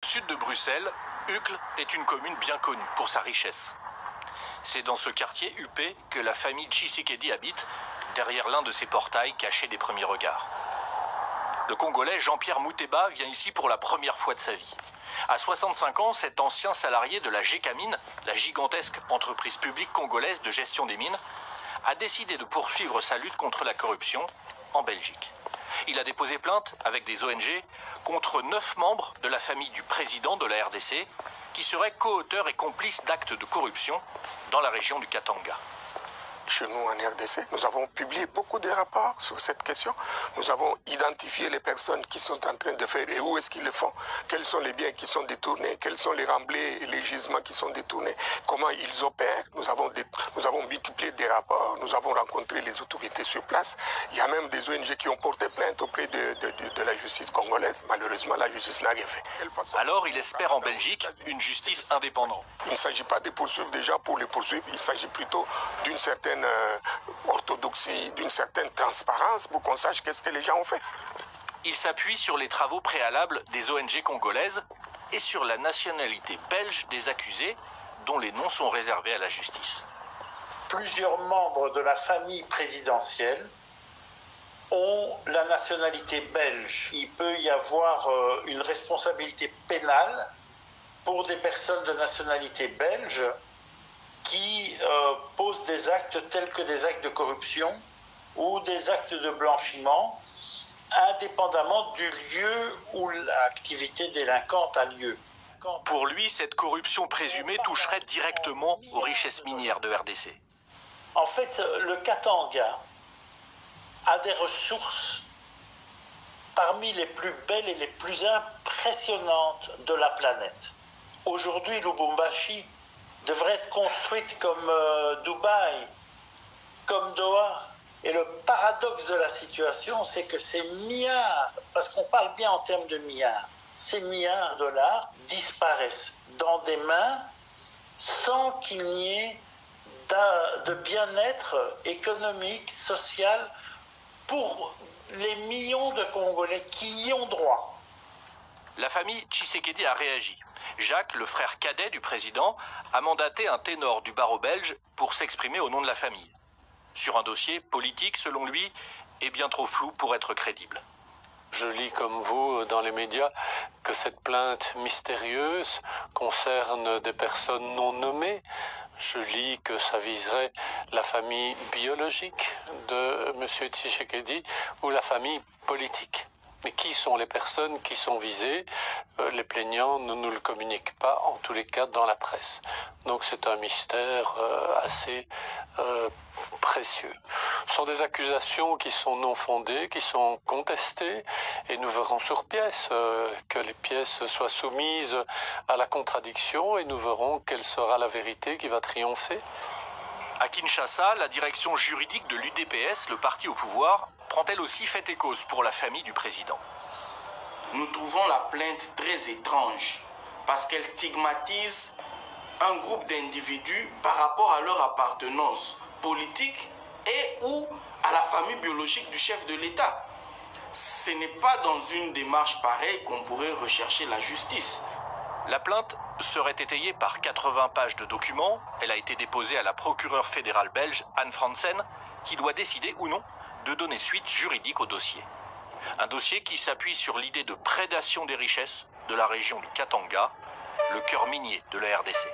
sud de Bruxelles, Uccle est une commune bien connue pour sa richesse. C'est dans ce quartier huppé que la famille Tshisekedi habite, derrière l'un de ses portails cachés des premiers regards. Le Congolais Jean-Pierre Mouteba vient ici pour la première fois de sa vie. À 65 ans, cet ancien salarié de la Gécamine, la gigantesque entreprise publique congolaise de gestion des mines, a décidé de poursuivre sa lutte contre la corruption en Belgique. Il a déposé plainte avec des ONG contre 9 membres de la famille du président de la RDC qui seraient co-auteurs et complices d'actes de corruption dans la région du Katanga. Chez nous en RDC, nous avons publié beaucoup de rapports sur cette question. Nous avons identifié les personnes qui sont en train de faire et où est-ce qu'ils le font, quels sont les biens qui sont détournés, quels sont les remblais et les gisements qui sont détournés, comment ils opèrent. Nous avons multiplié des rapports, nous avons rencontré les autorités sur place. Il y a même des ONG qui ont porté plainte auprès de la justice congolaise. Malheureusement, la justice n'a rien fait. Alors il espère en Belgique une justice indépendante. Il ne s'agit pas de poursuivre des gens pour les poursuivre, il s'agit plutôt d'une certaine orthodoxie, d'une certaine transparence pour qu'on sache qu'est-ce que les gens ont fait. Il s'appuie sur les travaux préalables des ONG congolaises et sur la nationalité belge des accusés dont les noms sont réservés à la justice. Plusieurs membres de la famille présidentielle ont la nationalité belge. Il peut y avoir une responsabilité pénale pour des personnes de nationalité belge qui posent des actes tels que des actes de corruption ou des actes de blanchiment, indépendamment du lieu où l'activité délinquante a lieu. Pour lui, cette corruption présumée toucherait directement aux richesses minières de RDC. En fait, le Katanga a des ressources parmi les plus belles et les plus impressionnantes de la planète. Aujourd'hui, Lubumbashi devrait être construite comme Dubaï, comme Doha. Et le paradoxe de la situation, c'est que ces milliards, parce qu'on parle bien en termes de milliards, ces milliards de dollars disparaissent dans des mains sans qu'il n'y ait de bien-être économique, social, pour les millions de Congolais qui y ont droit. La famille Tshisekedi a réagi. Jacques, le frère cadet du président, a mandaté un ténor du barreau belge pour s'exprimer au nom de la famille. Sur un dossier politique, selon lui, est bien trop flou pour être crédible. Je lis comme vous dans les médias que cette plainte mystérieuse concerne des personnes non nommées. Je lis que ça viserait la famille biologique de M. Tshisekedi ou la famille politique. Mais qui sont les personnes qui sont visées? Les plaignants ne nous le communiquent pas, en tous les cas dans la presse. Donc c'est un mystère assez précieux. Ce sont des accusations qui sont non fondées, qui sont contestées, et nous verrons sur pièce que les pièces soient soumises à la contradiction, et nous verrons quelle sera la vérité qui va triompher. À Kinshasa, la direction juridique de l'UDPS, le parti au pouvoir, prend elle aussi fait et cause pour la famille du président. Nous trouvons la plainte très étrange parce qu'elle stigmatise un groupe d'individus par rapport à leur appartenance politique et ou à la famille biologique du chef de l'État. Ce n'est pas dans une démarche pareille qu'on pourrait rechercher la justice. La plainte serait étayée par 80 pages de documents. Elle a été déposée à la procureure fédérale belge Anne Fransen, qui doit décider ou non de donner suite juridique au dossier. Un dossier qui s'appuie sur l'idée de prédation des richesses de la région du Katanga, le cœur minier de la RDC.